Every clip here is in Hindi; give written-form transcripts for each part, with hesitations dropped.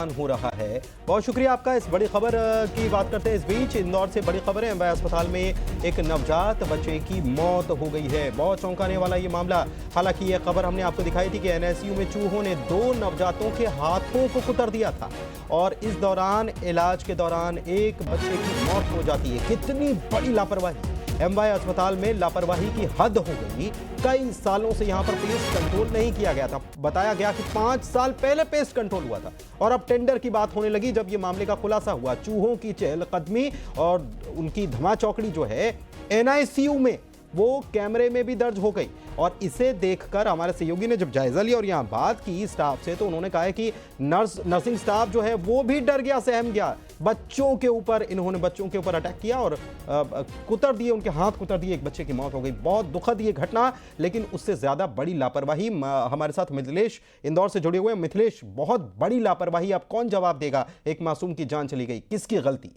हो रहा है। बहुत शुक्रिया आपका। इस बड़ी खबर की बात करते हैं। इस बीच इंदौर से बड़ी खबर है। एमवाय अस्पताल में एक नवजात बच्चे की मौत हो गई है। बहुत चौंकाने वाला ये मामला। हालांकि ये खबर हमने आपको दिखाई थी कि एनआईसीयू में चूहों ने 2 नवजातों के हाथों को कुतर दिया था और इस दौरान इलाज के दौरान एक बच्चे की मौत हो जाती है। कितनी बड़ी लापरवाही। एमवाय अस्पताल में लापरवाही की हद हो गई। कई सालों से यहां पर पेस्ट कंट्रोल नहीं किया गया था। बताया गया कि 5 साल पहले पेस्ट कंट्रोल हुआ था और अब टेंडर की बात होने लगी जब यह मामले का खुलासा हुआ। चूहों की चहलकदमी और उनकी धमाचौकड़ी जो है एनआईसीयू में, वो कैमरे में भी दर्ज हो गई। और इसे देखकर हमारे सहयोगी ने जब जायजा लिया और यहां बात की स्टाफ से, तो उन्होंने कहा है कि नर्सिंग स्टाफ जो है वो भी डर गया, सहम गया। बच्चों के ऊपर इन्होंने बच्चों के ऊपर अटैक किया और कुतर दिए, उनके हाथ कुतर दिए। एक बच्चे की मौत हो गई। बहुत दुखद ये घटना, लेकिन उससे ज्यादा बड़ी लापरवाही। हमारे साथ मिथिलेश इंदौर से जुड़े हुए हैं। मिथिलेश, बहुत बड़ी लापरवाही। अब कौन जवाब देगा? एक मासूम की जान चली गई, किसकी गलती?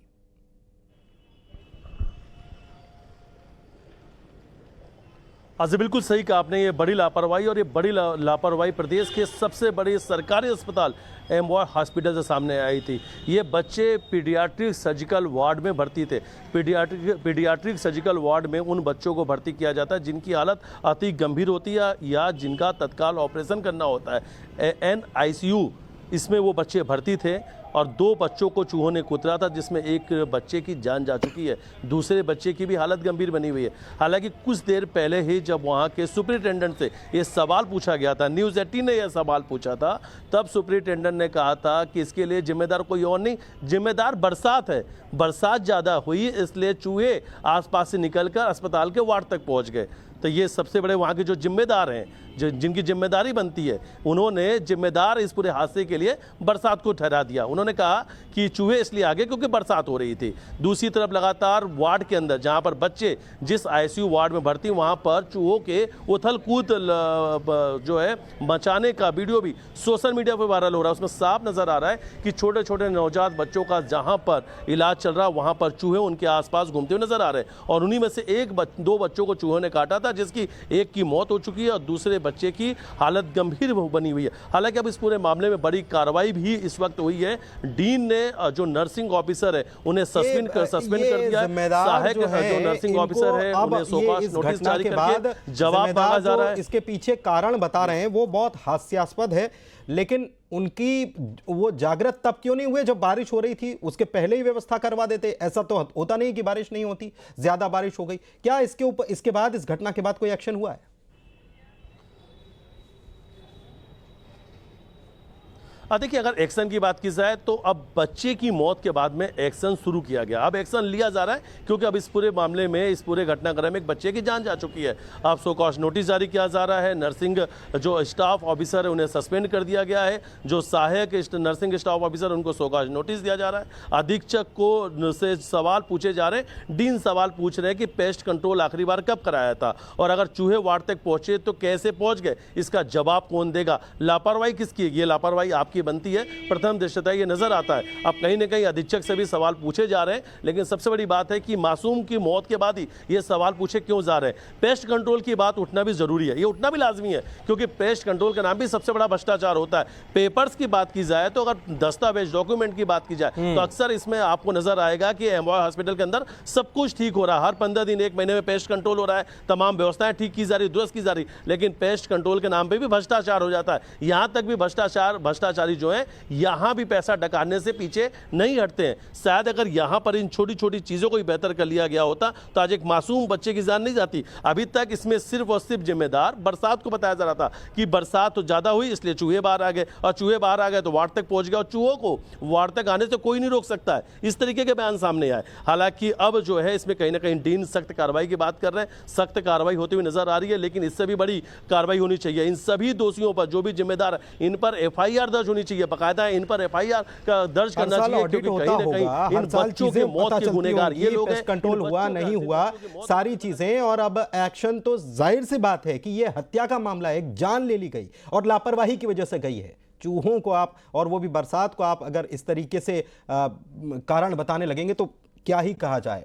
जी बिल्कुल सही कहा आपने। ये बड़ी लापरवाही और ये बड़ी लापरवाही प्रदेश के सबसे बड़े सरकारी अस्पताल एमवाय हॉस्पिटल से सामने आई थी। ये बच्चे पीडियाट्रिक सर्जिकल वार्ड में भर्ती थे। पीडियाट्रिक सर्जिकल वार्ड में उन बच्चों को भर्ती किया जाता है जिनकी हालत अति गंभीर होती है या जिनका तत्काल ऑपरेशन करना होता है। एनआईसीयू इसमें वो बच्चे भर्ती थे और 2 बच्चों को चूहों ने कुतरा था, जिसमें एक बच्चे की जान जा चुकी है, दूसरे बच्चे की भी हालत गंभीर बनी हुई है। हालांकि कुछ देर पहले ही जब वहां के सुपरिटेंडेंट से ये सवाल पूछा गया था, न्यूज़ 18 ने यह सवाल पूछा था, तब सुपरिटेंडेंट ने कहा था कि इसके लिए जिम्मेदार कोई और नहीं, जिम्मेदार बरसात है। बरसात ज़्यादा हुई इसलिए चूहे आसपास से निकलकर अस्पताल के वार्ड तक पहुँच गए। तो ये सबसे बड़े वहाँ के जो जिम्मेदार हैं, जिनकी जिम्मेदारी बनती है, उन्होंने जिम्मेदार इस पूरे हादसे के लिए बरसात को ठहरा दिया। उन्होंने कहा कि चूहे इसलिए आ गए क्योंकि बरसात हो रही थी। दूसरी तरफ लगातार वार्ड के अंदर, जहाँ पर बच्चे जिस आईसीयू वार्ड में भर्ती, वहाँ पर चूहों के उथल कूद जो है मचाने का वीडियो भी सोशल मीडिया पर वायरल हो रहा है। उसमें साफ नजर आ रहा है कि छोटे छोटे नवजात बच्चों का जहाँ पर इलाज चल रहा है, वहाँ पर चूहे उनके आसपास घूमते हुए नजर आ रहे हैं। और उन्हीं में से 2 बच्चों को चूहों ने काटा था, जिसकी एक की मौत हो चुकी है और दूसरे बच्चे की हालत गंभीर बनी हुई है। हालांकि अब इस पूरे मामले में बड़ी कार्रवाई भी इस वक्त हुई है। डीन ने जो नर्सिंग ऑफिसर है उन्हें सस्पेंड कर दिया है। सहायक जो नर्सिंग ऑफिसर है उन्हें शोकॉज नोटिस जारी करके जवाब मांगा जा रहा है। इसके पीछे कारण बता रहे हैं वो बहुत हास्यास्पद है, लेकिन उनकी वो जागृत तब क्यों नहीं हुए जब बारिश हो रही थी? उसके पहले ही व्यवस्था करवा देते। ऐसा तो होता नहीं कि बारिश नहीं होती, ज्यादा बारिश हो गई। क्या इसके ऊपर, इसके बाद, इस घटना के बाद कोई एक्शन हुआ है? देखिए, अगर एक्शन की बात की जाए तो अब बच्चे की मौत के बाद में एक्शन शुरू किया गया। अब एक्शन लिया जा रहा है क्योंकि अब इस पूरे मामले में, इस पूरे घटनाक्रम में एक बच्चे की जान जा चुकी है। अब शोकॉज नोटिस जारी किया जा रहा है। नर्सिंग जो स्टाफ ऑफिसर है उन्हें सस्पेंड कर दिया गया है। जो सहायक नर्सिंग स्टाफ ऑफिसर उनको शोकॉज नोटिस दिया जा रहा है। अधीक्षक को से सवाल पूछे जा रहे हैं। डीन सवाल पूछ रहे हैं कि पेस्ट कंट्रोल आखिरी बार कब कराया था और अगर चूहे वार्ड तक पहुंचे तो कैसे पहुंच गए, इसका जवाब कौन देगा? लापरवाही किसकी? ये लापरवाही आपकी बनती है। प्रथम दृष्टया ये नजर आता है। अब कहीं ना कहीं अधीक्षक से भी सवाल पूछे जा रहे हैं, लेकिन सबसे बड़ी बात है कि मासूम की मौत के बाद ही ये सवाल पूछे क्यों जा रहे हैं। पेस्ट कंट्रोल की बात उठना भी जरूरी है, ये उठना भी लाजमी है, क्योंकि पेस्ट कंट्रोल का नाम भी सबसे बड़ा भ्रष्टाचार होता है। पेपर्स की बात की जाए तो, अगर दस्तावेज डॉक्यूमेंट की बात की जाए तो अक्सर इसमें आपको नजर आएगा कि एमवाय हॉस्पिटल के अंदर सब कुछ ठीक हो रहा है। हर 15 दिन 1 महीने में पेस्ट कंट्रोल हो रहा है, तमाम व्यवस्थाएं ठीक की जा रही, दुरुस्त की जा रही, लेकिन पेस्ट कंट्रोल के नाम पे भी भ्रष्टाचार हो जाता है। यहां तक भी भ्रष्टाचारी जो है यहां भी पैसा डकारने से पीछे नहीं हटते हैं। शायद अगर यहां पर इन छोटी छोटी चीजों को भी बेहतर कर लिया गया होता तो आज एक मासूम बच्चे की जान नहीं जाती। अभी तक इसमें सिर्फ और सिर्फ जिम्मेदार बरसात को बताया जा रहा था कि बरसात तो ज्यादा हुई इसलिए चूहे बाहर आ गए, और चूहे बाहर आ गए तो वार्ड तक पहुंच गए, और चूहों को वार्ड तक आने से कोई नहीं रोक सकता है। इस तरीके के बयान सामने आए। हालांकि अब जो है इसमें कहीं ना कहीं डीन सख्त कार्रवाई की बात कर रहे हैं। सख्त कार्रवाई होती हुई नजर आ रही है, लेकिन इससे भी बड़ी कार्रवाई होनी चाहिए। इन सभी दोषियों पर, जो भी जिम्मेदार, इन पर एफआईआर दर्ज होनी चाहिए, बाकायदा इन पर एफआईआर का दर्ज करना चाहिए, क्योंकि कहीं ना कहीं इन बच्चों की मौत के गुनहगार ये लोग हैं। कंट्रोल हुआ नहीं हुआ, सारी चीजें, और अब एक्शन तो जाहिर सी बात है कि ये हत्या का मामला है, एक जान ले ली गई और लापरवाही की वजह से गई है। चूहों को आप, और वो भी बरसात को आप अगर इस तरीके से कारण बताने लगेंगे तो क्या ही कहा जाए।